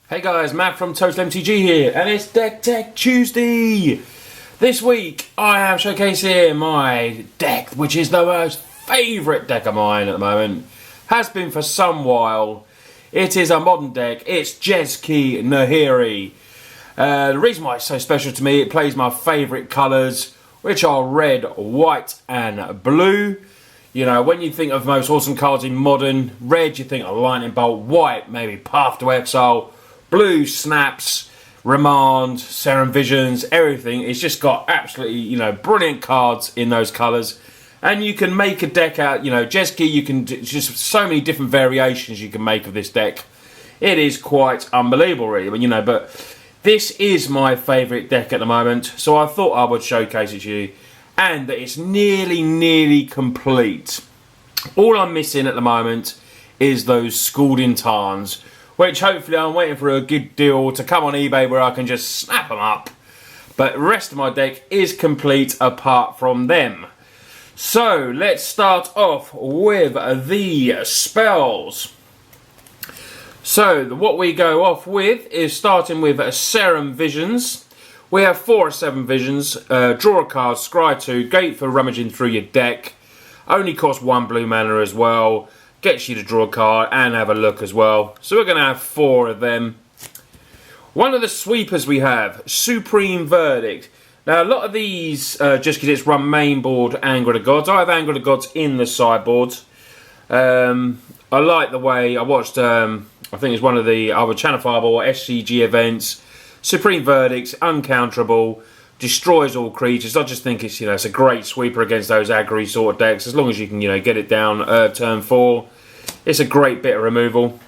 Hey guys, Matt from TOTALmtg here, and it's Deck Tech Tuesday! This week I am showcasing my deck, which is the most favourite deck of mine at the moment. Has been for some while. It is a modern deck. It's JESKAI NAHIRI. The reason why it's so special to me, it plays my favourite colours, which are red, white and blue. You know, when you think of most awesome cards in modern, red you think of Lightning Bolt, white maybe Path to Exile, blue Snaps, Remand, Serum Visions, everything. It's just got absolutely, brilliant cards in those colours. And you can make a deck out, JESKAI, you can just so many different variations you can make of this deck. It is quite unbelievable really, but this is my favourite deck at the moment. So I thought I would showcase it to you. And that it's nearly complete. All I'm missing at the moment is those Scalding Tarns, which hopefully I'm waiting for a good deal to come on eBay where I can just snap them up. But the rest of my deck is complete apart from them. So let's start off with the spells. So what we go off with is starting with Serum Visions. We have 4 or 7 visions, draw a card, scry 2, gate for rummaging through your deck. Only costs 1 blue mana as well. Gets you to draw a card and have a look as well. So we're going to have 4 of them. One of the sweepers we have, Supreme Verdict. Now a lot of these, just because it's run main board Anger of the Gods. I have Anger of the Gods in the sideboard. I like the way, I watched, I think it's one of the other Channel Fireball SCG events. Supreme Verdict's uncounterable, destroys all creatures. I just think it's it's a great sweeper against those aggro sort of decks. As long as you can get it down turn 4, it's a great bit of removal.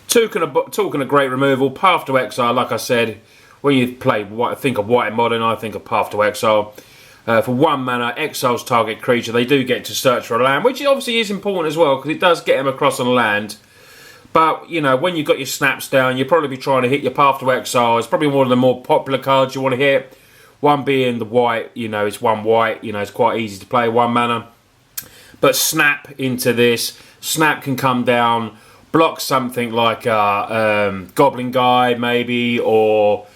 Talking of great removal, Path to Exile. Like I said, when you play think of White and Modern, I think of Path to Exile. For 1 mana, exiles target creature. They do get to search for a land, which obviously is important as well because it does get them across on land. But, when you've got your snaps down, you'll probably be trying to hit your Path to Exile. It's probably one of the more popular cards you want to hit. One being the white, it's 1 white. It's quite easy to play, 1 mana. But Snap into this. Snap can come down, block something like a Goblin Guy, maybe, or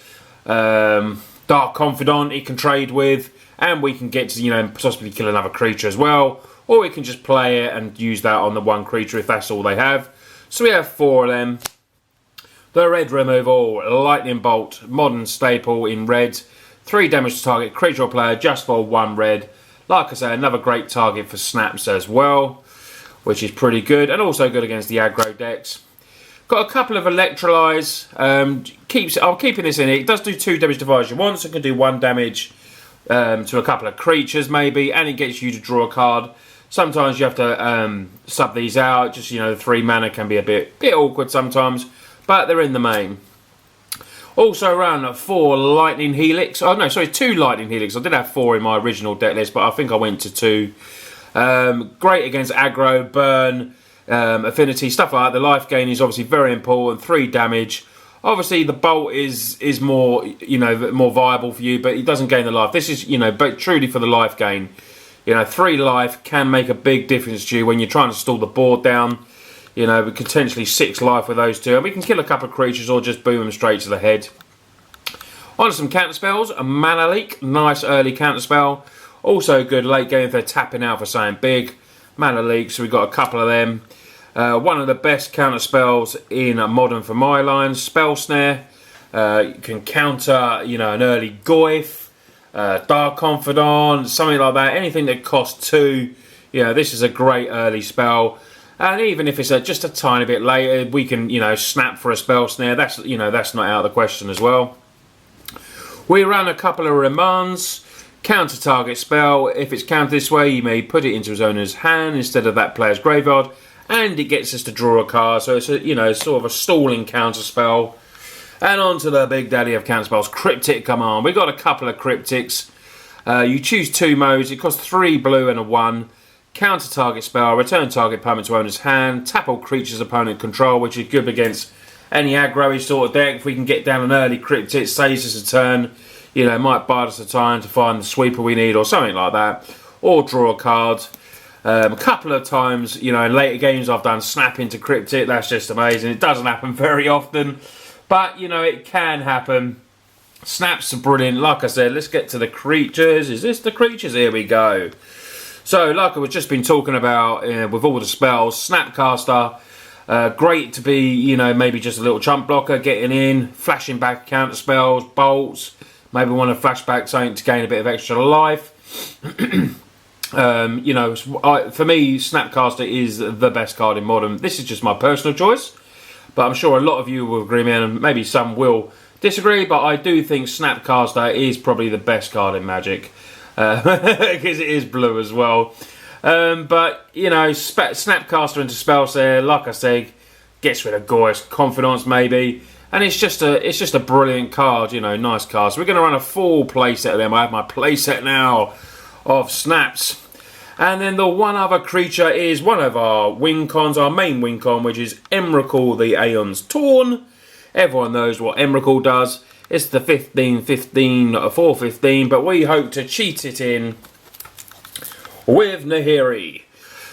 Dark Confidant it can trade with. And we can get to, possibly kill another creature as well. Or we can just play it and use that on the 1 creature if that's all they have. So we have 4 of them. The red removal, Lightning Bolt, modern staple in red. 3 damage to target creature or player just for 1 red. Like I say, another great target for snaps as well, which is pretty good. And also good against the aggro decks. Got a couple of Electrolyze. I'm keeping this in it. It does do 2 damage to Visor once. It can do 1 damage to a couple of creatures maybe. And it gets you to draw a card. Sometimes you have to sub these out. Just, the 3 mana can be a bit awkward sometimes. But they're in the main. Also ran 4 Lightning Helix. Oh no, sorry, 2 Lightning Helix. I did have 4 in my original deck list, but I think I went to 2. Great against aggro, burn, affinity, stuff like that. The life gain is obviously very important. 3 damage. Obviously the bolt is more, more viable for you, but it doesn't gain the life. This is, but truly for the life gain. 3 life can make a big difference to you when you're trying to stall the board down. With potentially 6 life with those 2. And we can kill a couple of creatures or just boom them straight to the head. On to some counter spells. A Mana Leak. Nice early counter spell. Also good late game if they're tapping out for something big. Mana Leak, so we've got a couple of them. One of the best counter spells in Modern for my line. Spell Snare. You can counter, an early Goyf. Dark Confidant, something like that. Anything that costs 2, this is a great early spell. And even if it's just a tiny bit later, we can, snap for a Spell Snare. That's, that's not out of the question as well. We ran a couple of Remands. Counter target spell. If it's countered this way, you may put it into his owner's hand instead of that player's graveyard. And it gets us to draw a card. So it's a, sort of a stalling counter spell. And on to the big daddy of counter spells, Cryptic Command. We've got a couple of Cryptics. You choose 2 modes. It costs 3 blue and a 1. Counter target spell, return target permanent to owner's hand. Tap all creatures opponent control, which is good against any aggro sort of deck. If we can get down an early Cryptic, saves us a turn. It might buy us the time to find the sweeper we need or something like that. Or draw a card. A couple of times, in later games I've done snap into Cryptic. That's just amazing. It doesn't happen very often. But, you know, it can happen. Snaps are brilliant. Like I said, let's get to the creatures. Is this the creatures? Here we go. So, like I've just been talking about with all the spells, Snapcaster, great to be, you know, maybe just a little chump blocker, getting in, flashing back counter spells, bolts, maybe want to flash back something to gain a bit of extra life. You know, for me, Snapcaster is the best card in Modern. This is just my personal choice, but I'm sure a lot of you will agree with me, and maybe some will disagree, but I do think Snapcaster is probably the best card in Magic, because it is blue as well. But, you know, Snapcaster into Spellseer, like I said, gets rid of Goy's Confidence maybe, and it's just a brilliant card, you know, nice card. So we're going to run a full playset of them. I have my playset now of Snaps. And then the one other creature is one of our win cons, our main win con, which is Emrakul the Aeon's Torn. Everyone knows what Emrakul does. It's the 15-15, 4-15, but we hope to cheat it in with Nahiri.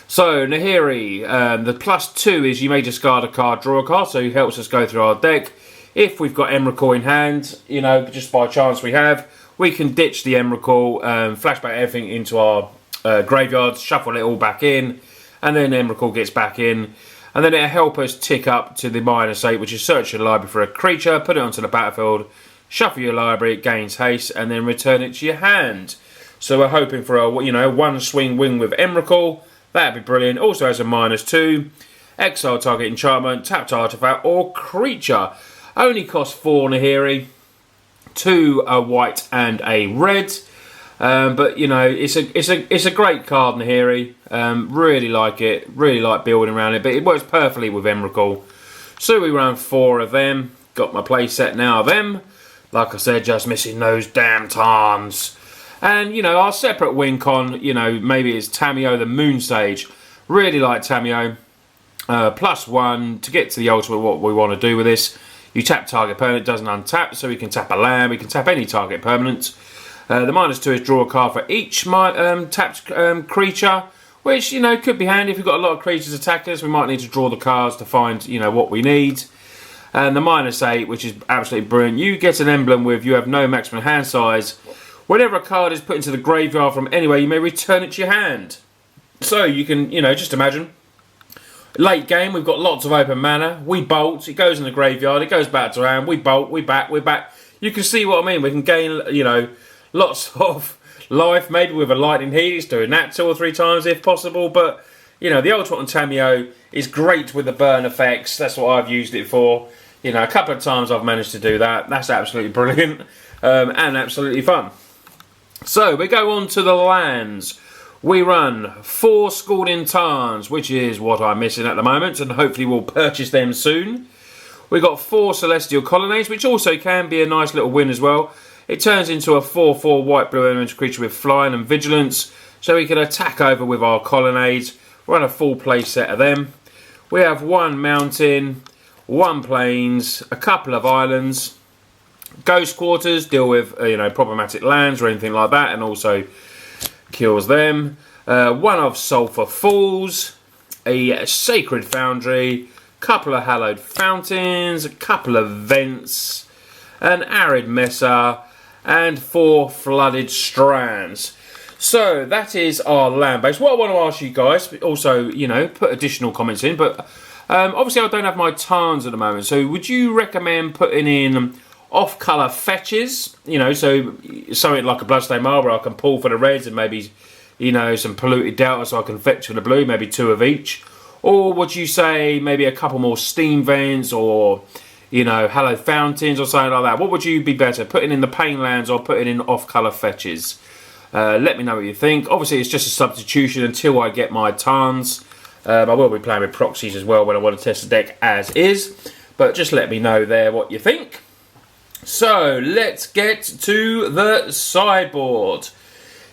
So, Nahiri, the +2 is you may discard a card, draw a card, so he helps us go through our deck. If we've got Emrakul in hand, you know, just by chance we have, we can ditch the Emrakul, flashback everything into our graveyards, shuffle it all back in, and then Emrakul gets back in. And then it'll help us tick up to the -8, which is search your library for a creature, put it onto the battlefield, shuffle your library, it gains haste, and then return it to your hand. So we're hoping for a, you know, one swing win with Emrakul. That'd be brilliant. Also has a -2. Exile target enchantment, tapped artifact or creature. Only costs 4 Nahiri, 2 a white and a red. But you know, it's a great card, Nahiri. Really like it. Really like building around it. But it works perfectly with Emrakul. So we run 4 of them. Got my play set now of them. Like I said, just missing those damn Tarns. And you know, our separate win con, you know, maybe it's Tamiyo the Moon Sage. Really like Tamiyo. +1 to get to the ultimate. What we want to do with this, you tap target permanent, doesn't untap, so we can tap a land. We can tap any target permanent. The -2 is draw a card for each tapped creature, which, you know, could be handy if we've got a lot of creatures attacking us. We might need to draw the cards to find, you know, what we need. And the -8, which is absolutely brilliant. You get an emblem with you have no maximum hand size. Whenever a card is put into the graveyard from anywhere, you may return it to your hand. So you can, you know, just imagine. Late game, we've got lots of open mana. We bolt, it goes in the graveyard, it goes back to hand. We bolt, we back, we're back. You can see what I mean. We can gain, you know, lots of life, maybe with a lightning heat, doing that 2 or 3 times if possible. But, you know, the ultimate on Tamiyo is great with the burn effects. That's what I've used it for. You know, a couple of times I've managed to do that. That's absolutely brilliant and absolutely fun. So, we go on to the lands. We run 4 Scalding Tarns, which is what I'm missing at the moment, and hopefully we'll purchase them soon. We've got 4 Celestial Colonnades, which also can be a nice little win as well. It turns into a 4/4 white-blue elemental creature with flying and vigilance, so we can attack over with our colonnades. Run a full play set of them. We have 1 mountain, 1 plains, a couple of islands, ghost quarters, deal with you know, problematic lands or anything like that, and also kills them. 1 of Sulphur Falls, a Sacred Foundry, couple of Hallowed Fountains, a couple of Vents, an Arid Mesa, and 4 Flooded Strands. So that is our land base. What I want to ask you guys, also, you know, put additional comments in, but obviously I don't have my Tarns at the moment, so would you recommend putting in off-colour fetches? You know, so something like a Bloodstained Marble where I can pull for the reds and maybe, you know, some Polluted Delta so I can fetch for the blue, maybe 2 of each? Or would you say maybe a couple more Steam Vents or, you know, Hallowed Fountains or something like that? What would you be better, putting in the Painlands or putting in off-colour fetches? Let me know what you think. Obviously, it's just a substitution until I get my Tarns. I will be playing with proxies as well when I want to test the deck as is. But just let me know there what you think. So, let's get to the sideboard.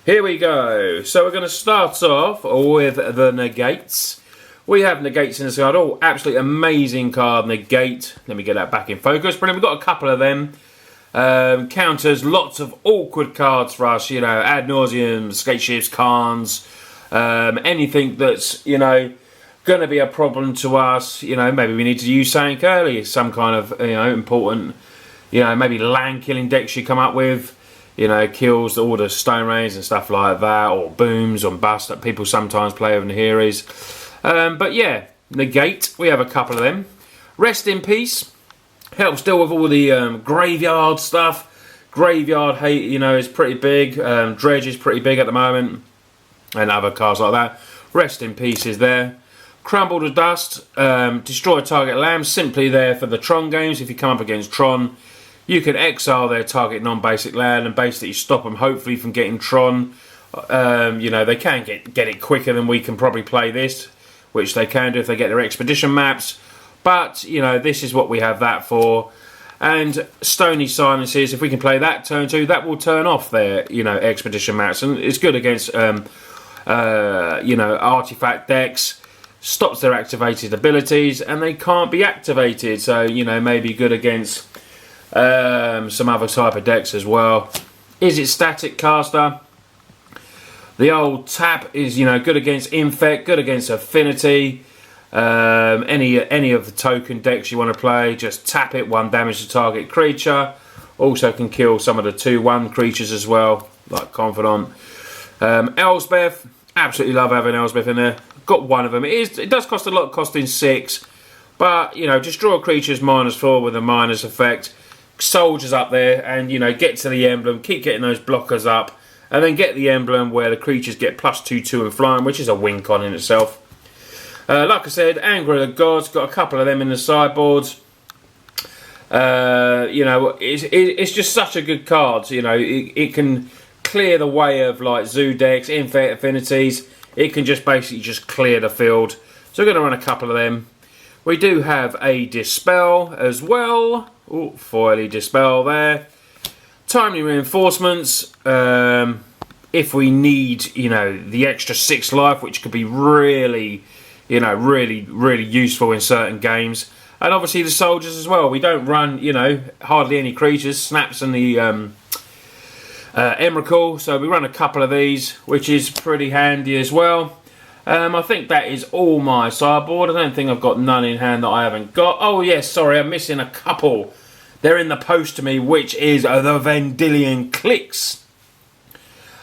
Here we go. So, we're going to start off with the Negates. We have Negates in the side. Oh, absolutely amazing card, Negate. Let me get that back in focus. Brilliant. We've got a couple of them. Counters, lots of awkward cards for us. You know, Ad Nauseam, Skate Ships, Khans. Anything that's, you know, going to be a problem to us. You know, maybe we need to use something early, some kind of, you know, important, you know, maybe land killing decks you come up with. You know, kills all the stone rains and stuff like that, or booms on bust that people sometimes play with Nahiris. But yeah, negate, we have a couple of them. Rest in peace helps deal with all the graveyard stuff. Graveyard hate, you know, is pretty big. Dredge is pretty big at the moment, and other cards like that. Rest in peace is there. Crumble to dust, destroy target land, simply there for the Tron games. If you come up against Tron, you can exile their target non-basic land and basically stop them, hopefully, from getting Tron. You know, they can get it quicker than we can probably play this, which they can do if they get their expedition maps. But, you know, this is what we have that for. And Stony Silences, if we can play that turn 2, that will turn off their, you know, expedition maps. And it's good against, you know, artifact decks. Stops their activated abilities, and they can't be activated. So, you know, maybe good against some other type of decks as well. Is it static caster? The old tap is, you know, good against infect, good against affinity. Any of the token decks you want to play, just tap it, 1 damage to target creature. Also can kill some of the 2/1 creatures as well, like Confidant. Elspeth, absolutely love having Elspeth in there. Got one of them. It does cost a lot, costing 6, but you know, just draw creatures -4 with a minus effect. Soldiers up there, and you know, get to the emblem, keep getting those blockers up, and then get the emblem where the creatures get +2/2 and flying, which is a win con in itself. Like I said, Anger of the Gods, got a couple of them in the sideboards. You know, it's just such a good card. You know, it can clear the way of like zoo decks, infect affinities. It can just basically just clear the field. So we're going to run a couple of them. We do have a Dispel as well. Oh, foily Dispel there. Timely Reinforcements. If we need, you know, the extra 6 life, which could be really, you know, really useful in certain games. And obviously the soldiers as well. We don't run, you know, hardly any creatures. Snaps and the Emrakul. So we run a couple of these, which is pretty handy as well. I think that is all my sideboard. I don't think I've got none in hand that I haven't got. Oh yes, sorry, I'm missing a couple. They're in the post to me, which is the Vendilion Clicks.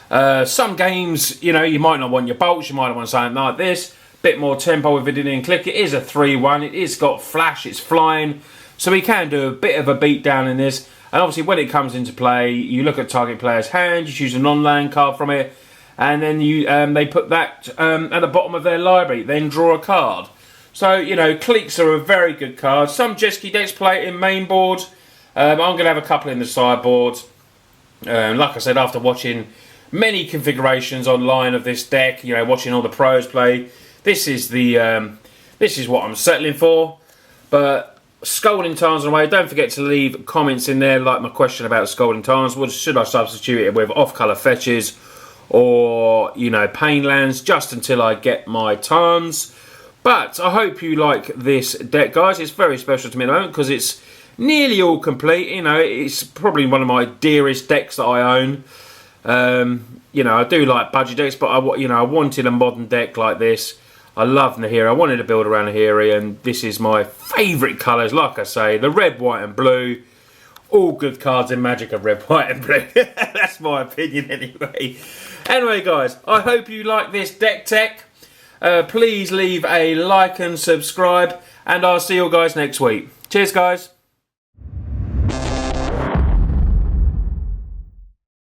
Some games, you know, you might not want your bolts, you might want something like this. Bit more tempo with Vendilion Click. It is a 3/1. It is got flash, it's flying. So we can do a bit of a beat down in this. And obviously when it comes into play, you look at target player's hand, you choose a non-land card from it, and then you they put that at the bottom of their library, then draw a card. So, you know, Cliques are a very good card. Some Jeskai decks play it in main board. I'm going to have a couple in the sideboard. Like I said, after watching many configurations online of this deck, you know, watching all the pros play, this is what I'm settling for. But Scalding Tarns away. Don't forget to leave comments in there, like my question about Scalding Tarns. Should I substitute it with off-colour fetches or, you know, Pain Lands, just until I get my Tarns. But I hope you like this deck, guys. It's very special to me at the moment because it's nearly all complete. You know, it's probably one of my dearest decks that I own. You know, I do like budget decks, but I wanted a modern deck like this. I love Nahiri. I wanted to build around Nahiri, and this is my favourite colours. Like I say, the red, white, and blue. All good cards in Magic are red, white, and blue. That's my opinion, anyway. Anyway, guys, I hope you like this deck tech. Please leave a like and subscribe, and I'll see you guys next week. Cheers, guys.